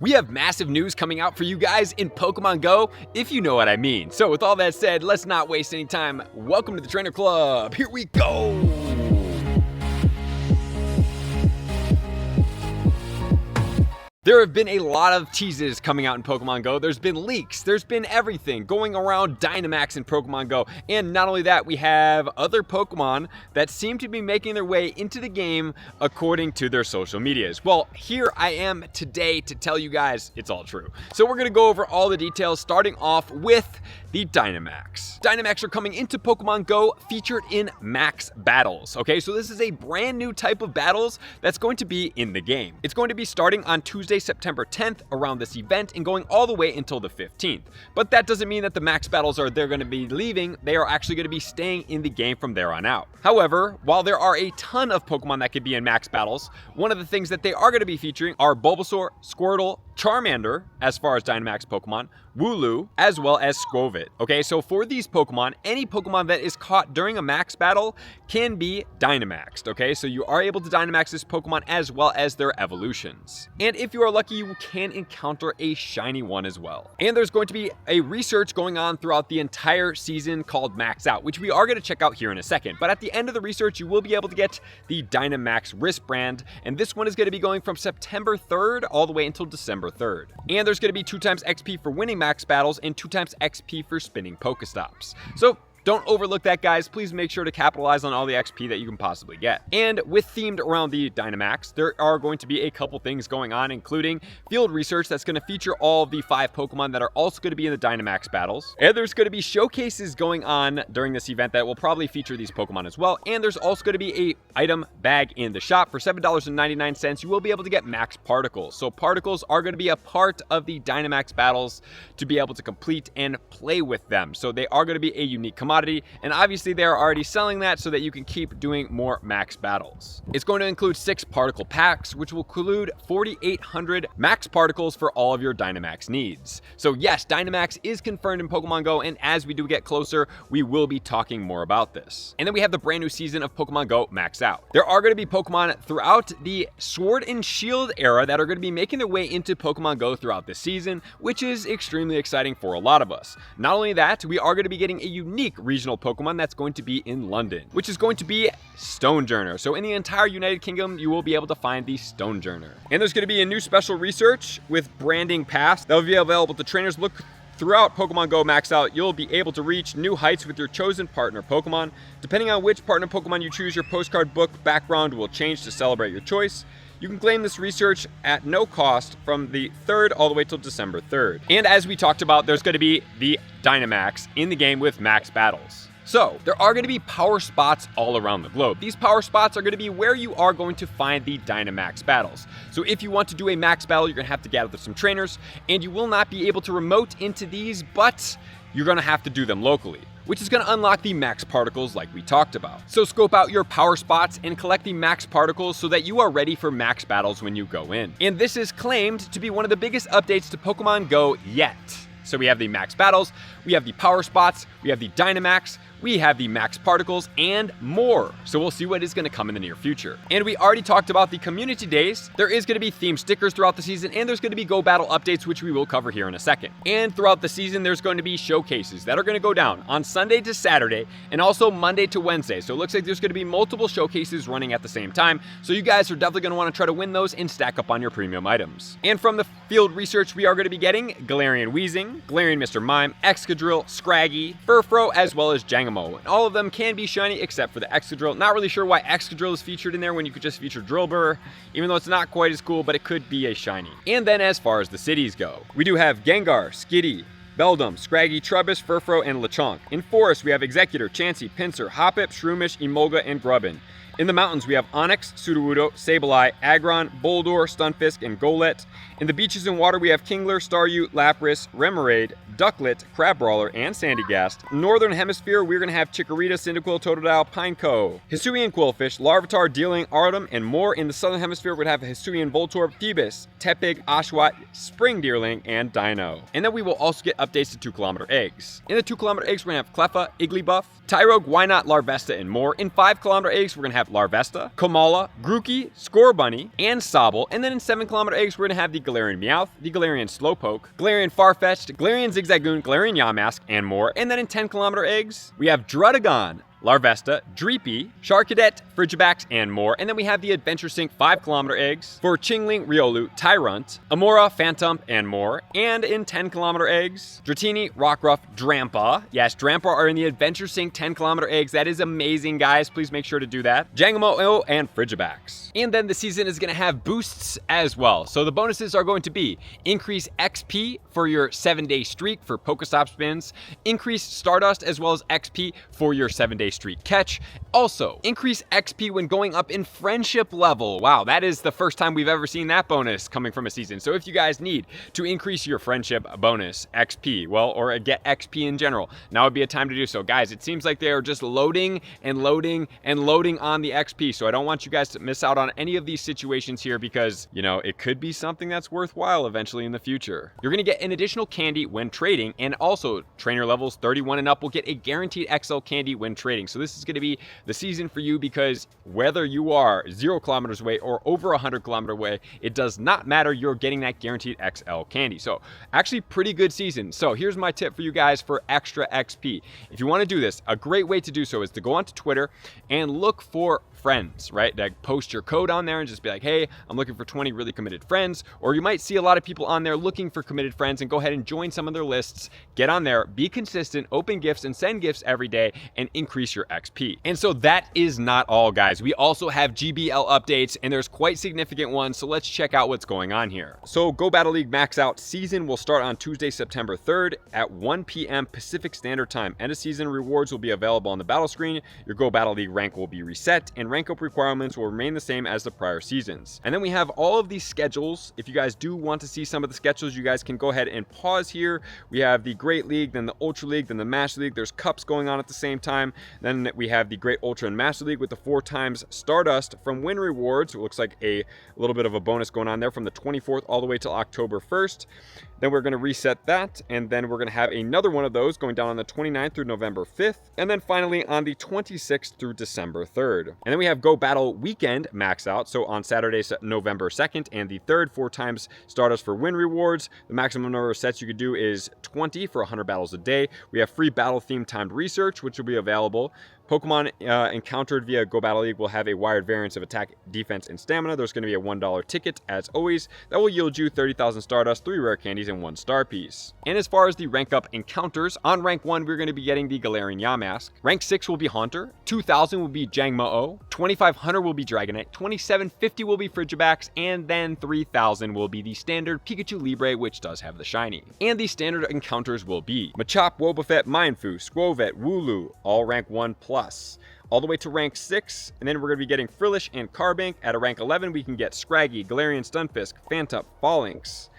We have massive news coming out for you guys in Pokemon Go, if you know what I mean. So with all that said, let's not waste any time. Welcome to the Trainer Club. Here we go. There have been a lot of teases coming out in Pokemon Go. There's been leaks, there's been everything going around Dynamax in Pokemon Go. And not only that, we have other Pokemon that seem to be making their way into the game according to their social medias. Well, here I am today to tell you guys it's all true. So we're gonna go over all the details, starting off with the Dynamax. Dynamax are coming into Pokemon Go featured in Max Battles. Okay, so this is a brand new type of battles that's going to be in the game. It's going to be starting on Tuesday, September 10th around this event and going all the way until the 15th. But that doesn't mean that the Max Battles they're going to be leaving. They are actually going to be staying in the game from there on out. However, while there are a ton of Pokemon that could be in Max Battles, one of the things that they are going to be featuring are Bulbasaur, Squirtle, Charmander, as far as Dynamax Pokemon, Wooloo, as well as Skwovet. Okay, so for these Pokemon, any Pokemon that is caught during a Max Battle can be Dynamaxed. Okay, so you are able to Dynamax this Pokemon as well as their evolutions. And if you are lucky, you can encounter a shiny one as well. And there's going to be a research going on throughout the entire season called Max Out, which we are going to check out here in a second. But at the end of the research, you will be able to get the Dynamax wristband, and this one is going to be going from September 3rd all the way until December 3rd. And there's going to be 2x XP for winning Max Battles and 2x XP for spinning Pokestops. So don't overlook that, guys. Please make sure to capitalize on all the XP that you can possibly get. And with themed around the Dynamax, there are going to be a couple things going on, including field research that's going to feature all of the 5 Pokemon that are also going to be in the Dynamax battles. And there's going to be showcases going on during this event that will probably feature these Pokemon as well. And there's also going to be a item bag in the shop for $7.99. You will be able to get Max Particles. So Particles are going to be a part of the Dynamax battles to be able to complete and play with them. So they are going to be a unique commodity, and obviously they are already selling that so that you can keep doing more Max Battles. It's going to include 6 particle packs, which will include 4,800 Max Particles for all of your Dynamax needs. So yes, Dynamax is confirmed in Pokemon Go, and as we do get closer, we will be talking more about this. And then we have the brand new season of Pokemon Go Max Out. There are going to be Pokemon throughout the Sword and Shield era that are going to be making their way into Pokemon Go throughout this season, which is extremely exciting for a lot of us. Not only that, we are going to be getting a unique regional Pokemon that's going to be in London, which is going to be Stonejourner. So in the entire United Kingdom, you will be able to find the Stonejourner. And there's going to be a new special research with branding pass that will be available to trainers. Look throughout Pokemon Go Max Out, you'll be able to reach new heights with your chosen partner Pokemon. Depending on which partner Pokemon you choose, your postcard book background will change to celebrate your choice. You can claim this research at no cost from the 3rd all the way till December 3rd. And as we talked about, there's going to be the Dynamax in the game with Max Battles. So there are going to be power spots all around the globe. These power spots are going to be where you are going to find the Dynamax battles. So if you want to do a Max Battle, you're going to have to gather some trainers, and you will not be able to remote into these, but you're going to have to do them locally, which is going to unlock the Max Particles like we talked about. So scope out your power spots and collect the Max Particles so that you are ready for Max Battles when you go in. And this is claimed to be one of the biggest updates to Pokemon Go yet. So we have the Max Battles, we have the power spots, we have the Dynamax, we have the Max Particles, and more. So we'll see what is going to come in the near future. And we already talked about the community days. There is going to be themed stickers throughout the season, and there's going to be Go Battle updates, which we will cover here in a second. And throughout the season, there's going to be showcases that are going to go down on Sunday to Saturday, and also Monday to Wednesday. So it looks like there's going to be multiple showcases running at the same time. So you guys are definitely going to want to try to win those and stack up on your premium items. And from the field research, we are going to be getting Galarian Weezing, Galarian Mr. Mime, Excadrill, Scraggy, Furfrou, as well as Jangamo. And all of them can be shiny except for the Excadrill. Not really sure why Excadrill is featured in there when you could just feature Drillbur, even though it's not quite as cool, but it could be a shiny. And then as far as the cities go, we do have Gengar, Skitty, Beldum, Scraggy, Trubbish, Furfrou, and Lechonk. In Forest, we have Executor, Chansey, Pinsir, Hoppip, Shroomish, Emolga, and Grubbin. In the mountains, we have Onix, Sudowoodo, Sableye, Aggron, Boldore, Stunfisk, and Golett. In the beaches and water, we have Kingler, Staryu, Lapras, Remoraid, Ducklet, Crabrawler, and Sandygast. Northern Hemisphere, we're going to have Chikorita, Cyndaquil, Totodile, Pineco, Hisuian Quillfish, Larvitar, Dealing, Artem, and more. In the Southern Hemisphere, we're going to have Hisuian Voltorb, Phoebus, Tepig, Oshawott, Spring Deerling, and Dino. And then we will also get updates to 2 kilometer eggs. In the 2 kilometer eggs, we're going to have Cleffa, Igglybuff, Tyrogue, Wynot, Larvesta, and more. In 5 kilometer eggs, we're going to have Larvesta, Komala, Grookey, Scorbunny, and Sobble. And then in 7 kilometer eggs, we're going to have the Galarian Meowth, the Galarian Slowpoke, Galarian Farfetch'd, Galarian Zigzagoon, Galarian Yamask, and more. And then in 10 kilometer eggs, we have Druddigon, Larvesta, Dreepy, Charcadet, Frigibax, and more. And then we have the Adventure Sync 5 kilometer eggs for Chingling, Riolu, Tyrunt, Amora, Phantom, and more. And in 10 kilometer eggs, Dratini, Rockruff, Drampa. Yes, Drampa are in the Adventure Sync 10 kilometer eggs. That is amazing, guys. Please make sure to do that. Jangmo-o and Frigibax. And then the season is going to have boosts as well. So the bonuses are going to be increase XP for your 7-day streak for Pokestop spins, increase Stardust as well as XP for your 7-day streak catch. Also, increase XP when going up in friendship level. Wow, that is the first time we've ever seen that bonus coming from a season. So if you guys need to increase your friendship bonus XP, well, or get XP in general, now would be a time to do so. Guys, it seems like they are just loading and loading and loading on the XP. So I don't want you guys to miss out on any of these situations here because, you know, it could be something that's worthwhile eventually in the future. You're going to get an additional candy when trading, and also trainer levels 31 and up will get a guaranteed XL candy when trading. So this is going to be the season for you because whether you are 0 kilometers away or over 100 kilometers away, it does not matter. You're getting that guaranteed XL candy. So actually pretty good season. So here's my tip for you guys for extra XP. If you want to do this, a great way to do so is to go onto Twitter and look for friends, right? Like post your code on there and just be like, hey, I'm looking for 20 really committed friends. Or you might see a lot of people on there looking for committed friends and go ahead and join some of their lists. Get on there, be consistent, open gifts and send gifts every day and increase your XP. And so that is not all, guys. We also have GBL updates and there's quite significant ones. So let's check out what's going on here. So Go Battle League Max Out season will start on Tuesday, September 3rd at 1 p.m. Pacific Standard Time. End of season rewards will be available on the battle screen. Your Go Battle League rank will be reset and rank up requirements will remain the same as the prior seasons. And then we have all of these schedules. If you guys do want to see some of the schedules, you guys can go ahead and pause here. We have the Great League, then the Ultra League, then the Master League. There's cups going on at the same time. Then we have the Great Ultra and Master League with the 4 times Stardust from win rewards. It looks like a little bit of a bonus going on there from the 24th all the way till October 1st. Then we're going to reset that, and then we're going to have another one of those going down on the 29th through November 5th, and then finally on the 26th through December 3rd. And then we have Go Battle Weekend Max Out, so on Saturday, November 2nd and the 3rd, 4 times Stardust for win rewards. The maximum number of sets you could do is 20 for 100 battles a day. We have free battle-themed timed research, which will be available. Pokemon encountered via Go Battle League will have a wired variance of attack, defense, and stamina. There's going to be a $1 ticket, as always, that will yield you 30,000 Stardust, 3 rare candies, and 1 star piece. And as far as the rank up encounters, on rank 1, we're going to be getting the Galarian Yamask. Rank 6 will be Haunter. 2,000 will be Jangmo-o. 2,500 will be Dragonite. 2,750 will be Frigibax. And then 3,000 will be the standard Pikachu Libre, which does have the shiny. And the standard encounters will be Machop, Wobbuffet, Mindfu, Squovet, Wooloo, all rank 1 plus. All the way to rank 6, and then we're going to be getting Frillish and Carbink. At a rank 11, we can get Scraggy, Galarian Stunfisk, Phantom, Phalanx.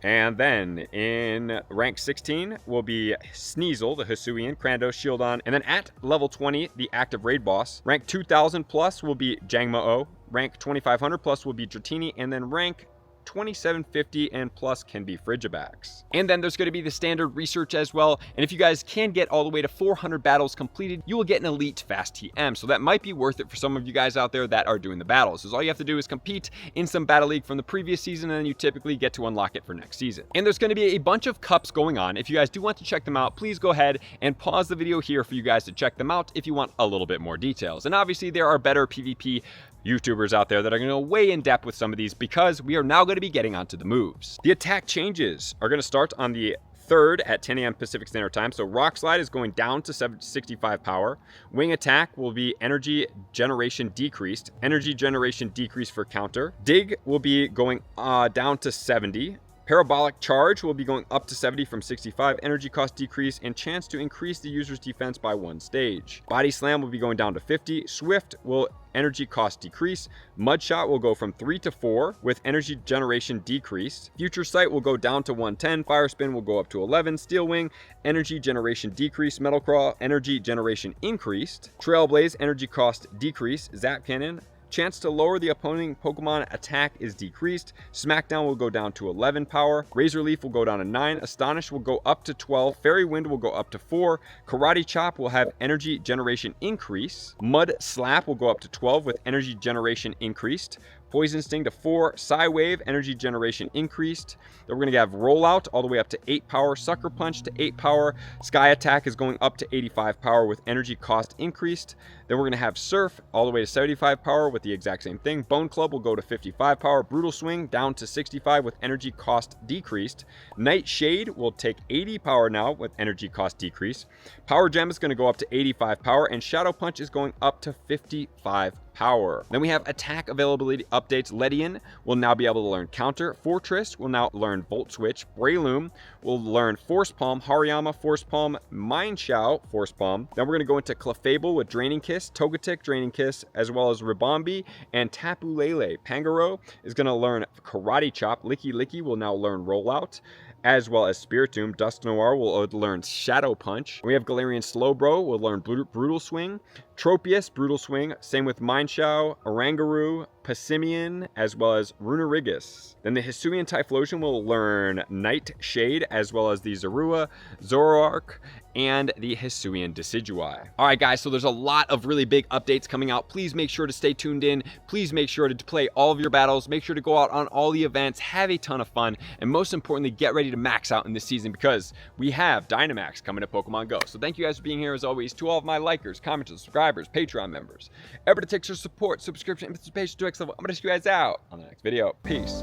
And then in rank 16 will be Sneasel, the Hisuian, Crando, Shieldon. And then at level 20, the active raid boss. Rank 2000 plus will be Jangmo-o. Rank 2500 plus will be Dratini. And then rank 2750 and plus can be Frigibax. And then there's going to be the standard research as well. And if you guys can get all the way to 400 battles completed, you will get an elite fast TM. So that might be worth it for some of you guys out there that are doing the battles. So all you have to do is compete in some battle league from the previous season, and then you typically get to unlock it for next season. And there's going to be a bunch of cups going on. If you guys do want to check them out, please go ahead and pause the video here for you guys to check them out if you want a little bit more details. And obviously there are better PvP YouTubers out there that are going to go way in depth with some of these because we are now going to be getting onto the moves. The attack changes are going to start on the 3rd at 10 a.m. Pacific Standard Time. So Rock Slide is going down to 65 power. Wing Attack will be energy generation decreased. Energy generation decreased for counter. Dig will be going down to 70. Parabolic Charge will be going up to 70 from 65, energy cost decrease, and chance to increase the user's defense by 1 stage. Body Slam will be going down to 50. Swift will energy cost decrease. Mud Shot will go from 3 to 4 with energy generation decreased. Future Sight will go down to 110. Fire Spin will go up to 11. Steel Wing, energy generation decreased. Metal Claw, energy generation increased. Trailblaze, energy cost decrease. Zap Cannon, chance to lower the opposing Pokemon attack is decreased. Smackdown will go down to 11 power. Razor Leaf will go down to 9. Astonish will go up to 12. Fairy Wind will go up to 4. Karate Chop will have energy generation increase. Mud Slap will go up to 12 with energy generation increased. Poison Sting to 4. Psy Wave, energy generation increased. Then we're going to have Rollout all the way up to 8 power. Sucker Punch to 8 power. Sky Attack is going up to 85 power with energy cost increased. Then we're going to have Surf all the way to 75 power with the exact same thing. Bone Club will go to 55 power. Brutal Swing down to 65 with energy cost decreased. Night Shade will take 80 power now with energy cost decrease. Power Gem is going to go up to 85 power. And Shadow Punch is going up to 55 power. Then we have attack availability updates. Ledian will now be able to learn Counter. Fortress will now learn Volt Switch. Breloom will learn Force Palm. Hariyama, Force Palm. Mineshow, Force Palm. Then we're going to go into Clefable with Draining Kiss. Togetic, Draining Kiss, as well as Ribombee and Tapu Lele. Pangoro is going to learn Karate Chop. Licky Licky will now learn Rollout, as well as Spiritomb. Dust Noir will learn Shadow Punch. We have Galarian Slowbro will learn Brutal Swing. Tropius, Brutal Swing. Same with Mineshow, Oranguru, Passimian, as well as Runerigus. Then the Hisuian Typhlosion will learn Night Shade, as well as the Zorua, Zoroark, and the Hisuian Decidueye. All right, guys, so there's a lot of really big updates coming out. Please make sure to stay tuned in. Please make sure to play all of your battles. Make sure to go out on all the events, have a ton of fun, and most importantly, get ready to max out in this season because we have Dynamax coming to Pokemon Go. So thank you guys for being here as always. To all of my likers, commenters, subscribers, Patreon members, everybody takes your support, subscription, and participation to X level. I'm gonna see you guys out on the next video. Peace.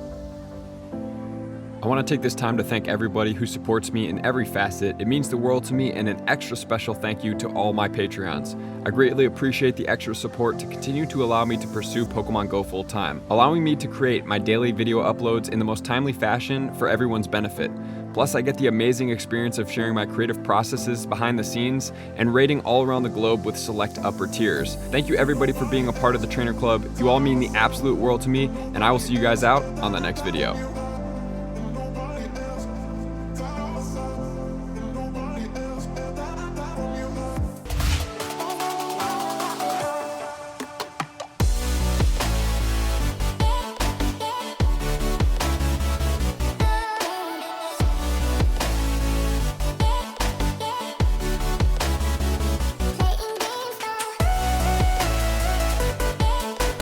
I want to take this time to thank everybody who supports me in every facet. It means the world to me, and an extra special thank you to all my Patreons. I greatly appreciate the extra support to continue to allow me to pursue Pokemon Go full time, allowing me to create my daily video uploads in the most timely fashion for everyone's benefit. Plus, I get the amazing experience of sharing my creative processes behind the scenes and raiding all around the globe with select upper tiers. Thank you everybody for being a part of the Trainer Club. You all mean the absolute world to me, and I will see you guys out on the next video.